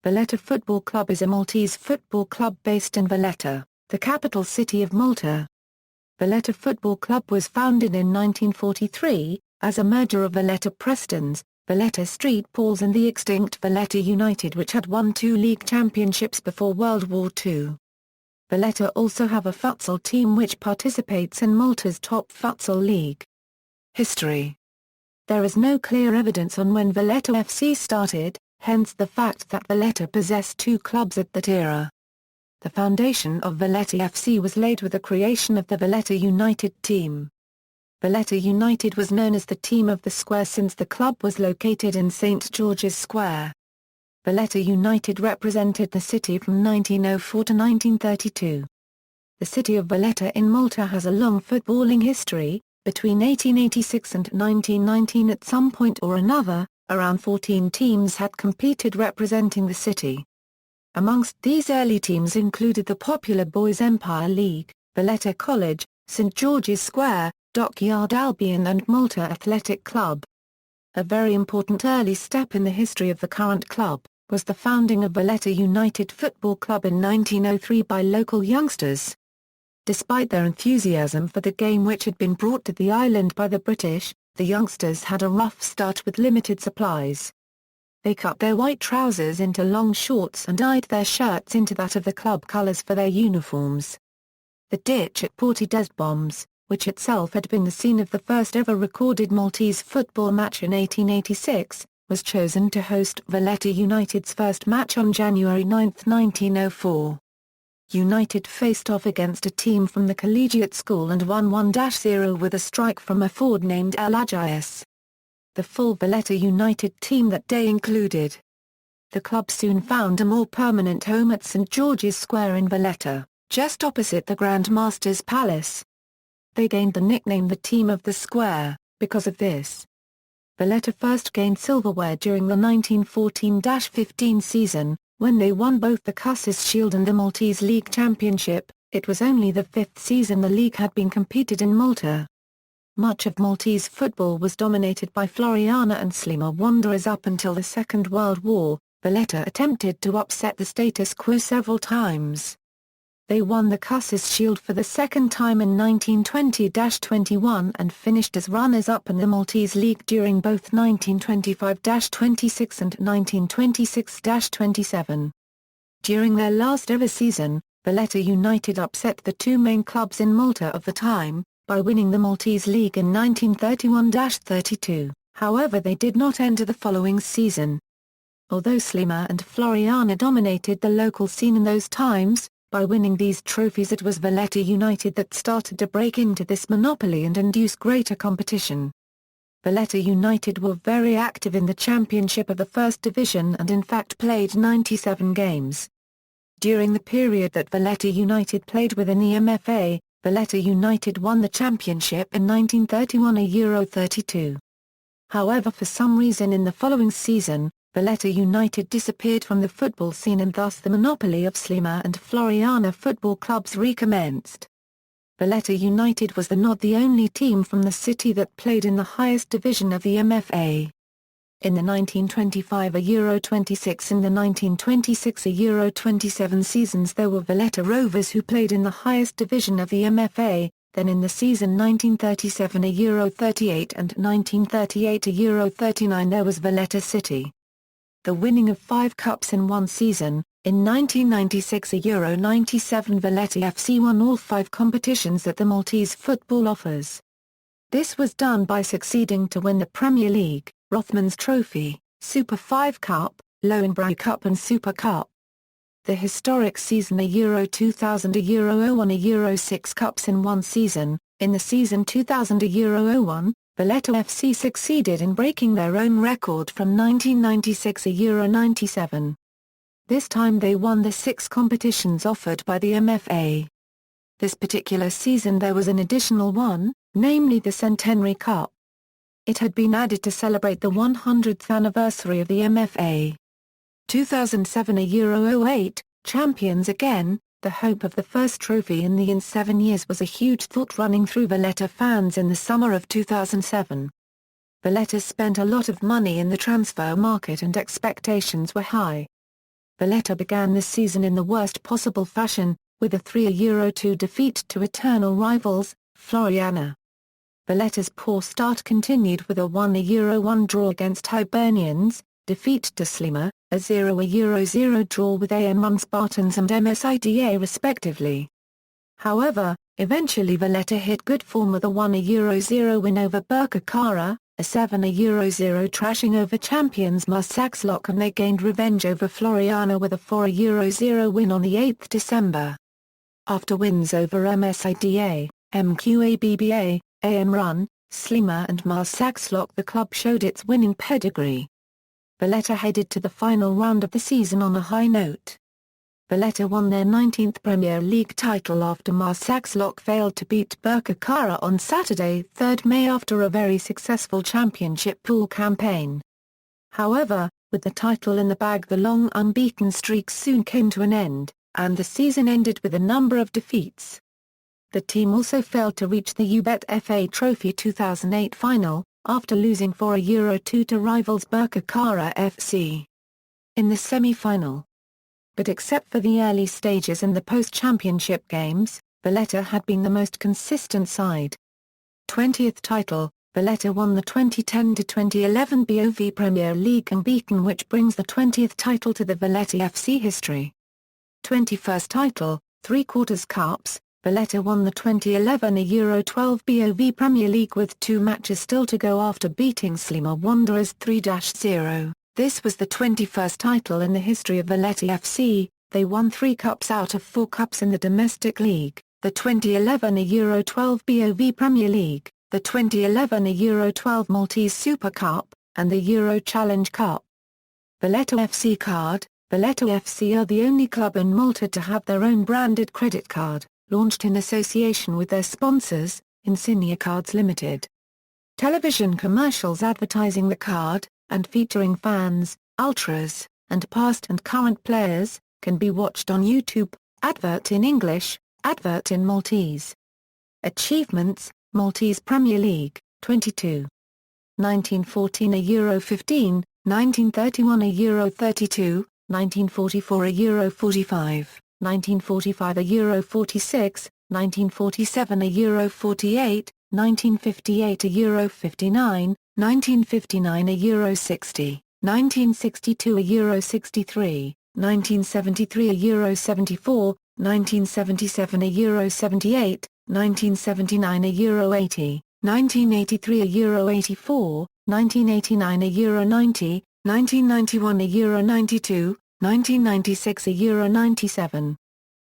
Valletta Football Club is a Maltese football club based in Valletta, the capital city of Malta. Valletta Football Club was founded in 1943, as a merger of Valletta Prestons, Valletta Street Pauls and the extinct Valletta United, which had won 2 league championships before World War II. Valletta also have a futsal team which participates in Malta's top futsal league. History. There is no clear evidence on when Valletta F.C. started, hence the fact that Valletta possessed 2 clubs at that era. The foundation of Valletta F.C. was laid with the creation of the Valletta United team. Valletta United was known as the team of the square since the club was located in St George's Square. Valletta United represented the city from 1904 to 1932. The city of Valletta in Malta has a long footballing history. Between 1886 and 1919, at some point or another, around 14 teams had competed representing the city. Amongst these early teams included the popular Boys Empire League, Valletta College, St George's Square, Dockyard Albion and Malta Athletic Club. A very important early step in the history of the current club, was the founding of Valletta United Football Club in 1903 by local youngsters. Despite their enthusiasm for the game which had been brought to the island by the British, the youngsters had a rough start with limited supplies. They cut their white trousers into long shorts and dyed their shirts into that of the club colours for their uniforms. The ditch at Porty des Bombs, which itself had been the scene of the first ever recorded Maltese football match in 1886, was chosen to host Valletta United's first match on January 9, 1904. United faced off against a team from the collegiate school and won 1-0 with a strike from a forward named El Ajayas. The full Valletta United team that day included. The club soon found a more permanent home at St George's Square in Valletta, just opposite the Grand Master's Palace. They gained the nickname the Team of the Square, because of this. Valletta first gained silverware during the 1914-15 season, when they won both the Cusses Shield and the Maltese League Championship. It was only the 5th season the league had been competed in Malta. Much of Maltese football was dominated by Floriana and Slima Wanderers up until the Second World War. Valletta attempted to upset the status quo several times. They won the Cusses Shield for the second time in 1920-21 and finished as runners-up in the Maltese League during both 1925-26 and 1926-27. During their last ever season, Valletta United upset the 2 main clubs in Malta of the time, by winning the Maltese League in 1931-32, however they did not enter the following season. Although Slima and Floriana dominated the local scene in those times, by winning these trophies it was Valletta United that started to break into this monopoly and induce greater competition. Valletta United were very active in the championship of the First Division and in fact played 97 games. During the period that Valletta United played within the MFA, Valletta United won the championship in 1931 a Euro 32. However, for some reason in the following season, Valletta United disappeared from the football scene and thus the monopoly of Slima and Floriana football clubs recommenced. Valletta United was not the only team from the city that played in the highest division of the MFA. In the 1925 a Euro 26 and the 1926 a Euro 27 seasons there were Valletta Rovers who played in the highest division of the MFA, then in the season 1937 a Euro 38 and 1938 a Euro 39 there was Valletta City. The winning of 5 cups in one season, in 1996 a Euro 97 Valletta F.C. won all 5 competitions that the Maltese football offers. This was done by succeeding to win the Premier League, Rothmans Trophy, Super 5 Cup, Lowenbrow Cup and Super Cup. The historic season a Euro 2000 a Euro 01 a Euro 6 Cups in one season, in the season 2000 a Euro 01, Valletta F.C. succeeded in breaking their own record from 1996 a Euro 97. This time they won the 6 competitions offered by the MFA. This particular season there was an additional one, namely the Centenary Cup. It had been added to celebrate the 100th anniversary of the MFA. 2007 a Euro 08, champions again. The hope of the first trophy in 7 years was a huge thought running through Valletta fans in the summer of 2007. Valletta spent a lot of money in the transfer market and expectations were high. Valletta began this season in the worst possible fashion, with a 3-2 defeat to eternal rivals, Floriana. Valletta's poor start continued with a 1-1 draw against Hibernians, defeat to Sliema, a 0-0 draw with AM1 Spartans and MSIDA respectively. However, eventually Valletta hit good form with a 1-0 win over Birkirkara, a 7-0 thrashing over champions Marsaxlokk, and they gained revenge over Floriana with a 4-0 win on the 8th December. After wins over MSIDA, MQABBA, AM Run, Sliema and Marsaxlokk, the club showed its winning pedigree. Valletta headed to the final round of the season on a high note. Valletta won their 19th Premier League title after Marsaxlokk failed to beat Birkirkara on Saturday, 3rd May, after a very successful championship pool campaign. However, with the title in the bag, the long unbeaten streak soon came to an end, and the season ended with a number of defeats. The team also failed to reach the Valletta FA Trophy 2008 final, after losing 4-2 to rivals Valletta FC in the semi-final. But except for the early stages and the post-championship games, Valletta had been the most consistent side. 20th title, Valletta won the 2010-2011 BOV Premier League unbeaten, which brings the 20th title to the Valletta FC history. 21st title, 3/4 Cups, Valletta won the 2011 Euro-12 BOV Premier League with 2 matches still to go after beating Sliema Wanderers 3-0. This was the 21st title in the history of Valletta FC. They won 3 cups out of 4 cups in the domestic league, the 2011 Euro-12 BOV Premier League, the 2011 Euro-12 Maltese Super Cup, and the Euro Challenge Cup. Valletta FC card. Valletta FC are the only club in Malta to have their own branded credit card, launched in association with their sponsors, Insignia Cards Limited. Television commercials advertising the card, and featuring fans, ultras, and past and current players, can be watched on YouTube. Advert in English, advert in Maltese. Achievements: Maltese Premier League, 22. 1914 Euro 15, 1931 Euro 32, 1944 Euro 45, 1945 Euro 46, 1947 Euro 48, 1958 Euro 59, 1959 Euro 60, 1962 Euro 63, 1973 Euro 74, 1977 Euro 78, 1979 Euro 80, 1983 Euro 84, 1989 Euro 90, 1991 Euro 92, 1996 Euro 97,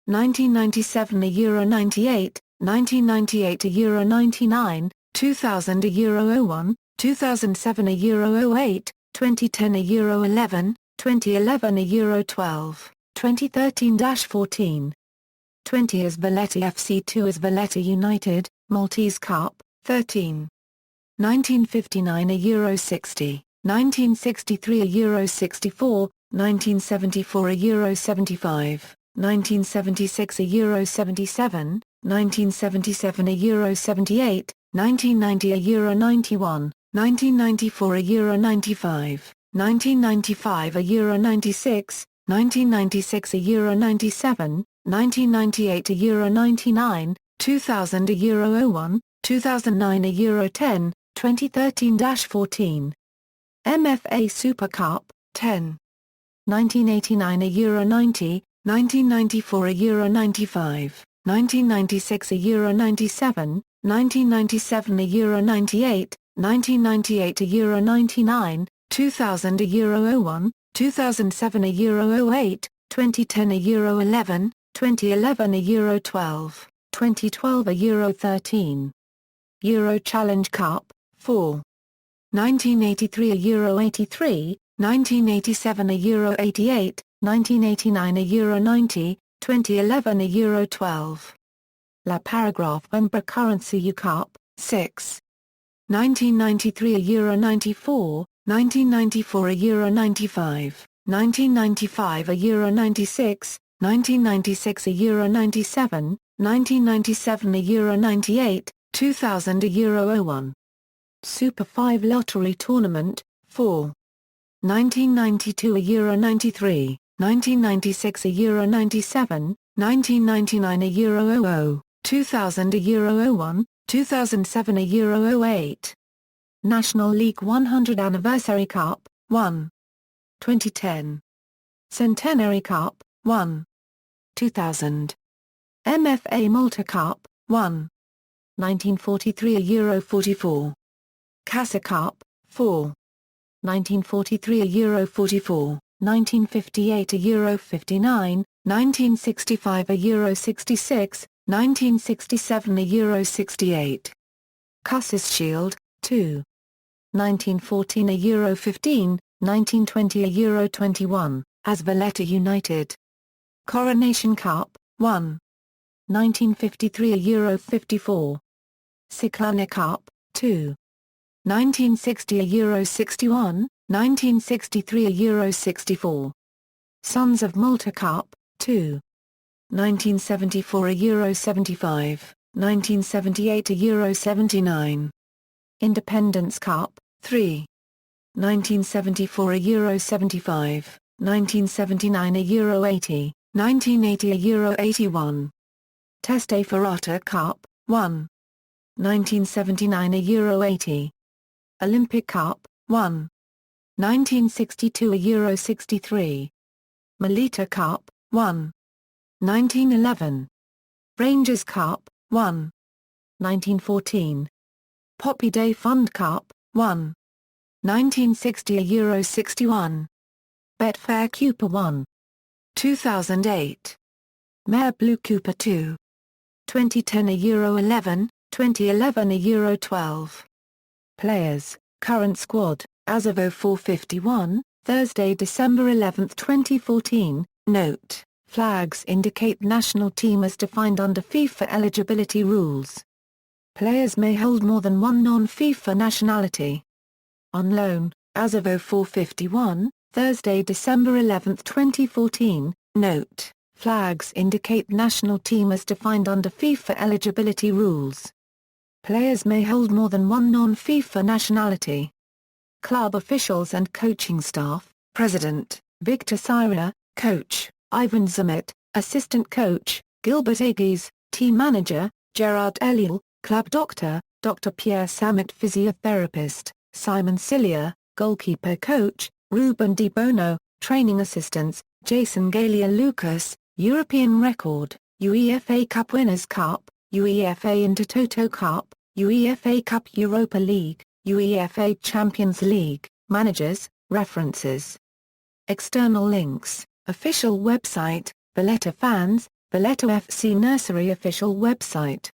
1997 Euro 98, 1998 Euro 99, 2000 Euro 01, 2007 Euro 08, 2010 Euro 11, 2011 Euro 12, 2013-14. 20 as Valletta FC, 2 as Valletta United, Maltese Cup, 13. 1959 Euro 60, 1963 Euro 64, 1974 Euro 75, 1976 Euro 77, 1977 Euro 78, 1990 Euro 91, 1994 Euro 95, 1995 Euro 96, 1996 Euro 97, 1998 Euro 99, 2000 Euro 01, 2009 Euro 10, 2013-14. MFA Super Cup, 10. 1989 Euro 90, 1994 Euro 95, 1996 Euro 97, 1997 Euro 98, 1998 Euro 99, 2000 Euro 01, 2007 Euro 08, 2010 Euro 11, 2011 Euro 12, 2012 Euro 13. Euro Challenge Cup, 4. 1983 Euro 83, 1987 Euro 88, 1989 Euro 90, 2011 Euro 12. La Paragraphe Wembra Currency U Cup, 6. 1993 Euro 94, 1994 Euro 95, 1995 Euro 96, 1996 Euro 97, 1997 Euro 98, 2000 Euro 01. Super 5 Lottery Tournament, 4. 1992 Euro 93, 1996 €, 97, 1999 €, 00, 2000 €, 01, 2007 €, 08. National League 100 Anniversary Cup, 1. 2010. Centenary Cup, 1. 2000. MFA Malta Cup, 1. 1943 €, 44. Casa Cup, 4. 1943 €, 44, 1958 €, 59, 1965 €, 66, 1967 €, 68. Cusses Shield, 2. 1914 €, 15, 1920 €, 21, as Valletta United. Coronation Cup, 1. 1953 €, 54. Ciclone Cup, 2. 1960 €, 61, 1963 €, 64. Sons of Malta Cup, 2. 1974 €, 75, 1978 €, 79. Independence Cup, 3. 1974 €, 75, 1979 €, 80, 1980 €, 81. Teste Ferrata Cup, 1. 1979 €, 80. Olympic Cup, 1. 1962 €, 63. Melita Cup, 1. 1911. Rangers Cup, 1. 1914. Poppy Day Fund Cup, 1. 1960 €, 61. Betfair Cooper 1. 2008. Mare Blue Cooper 2. 2010 €, 11, 2011 €, 12. Players, current squad, as of 04:51, Thursday, December 11, 2014. Note: flags indicate national team as defined under FIFA eligibility rules. Players may hold more than one non-FIFA nationality. On loan, as of 04:51, Thursday, December 11, 2014. Note: flags indicate national team as defined under FIFA eligibility rules. Players may hold more than one non-FIFA nationality. Club officials and coaching staff: President, Victor Syria; Coach, Ivan Zamet; Assistant Coach, Gilbert Agues; Team Manager, Gerard Eliel; Club Doctor, Dr. Pierre Samet; Physiotherapist, Simon Cilia; Goalkeeper Coach, Ruben Di Bono; Training Assistants, Jason Galia Lucas; European Record, UEFA Cup Winners' Cup, UEFA Intertoto Cup, UEFA Cup Europa League, UEFA Champions League. Managers, references. External links: official website, Valletta Fans, Valletta FC Nursery official website.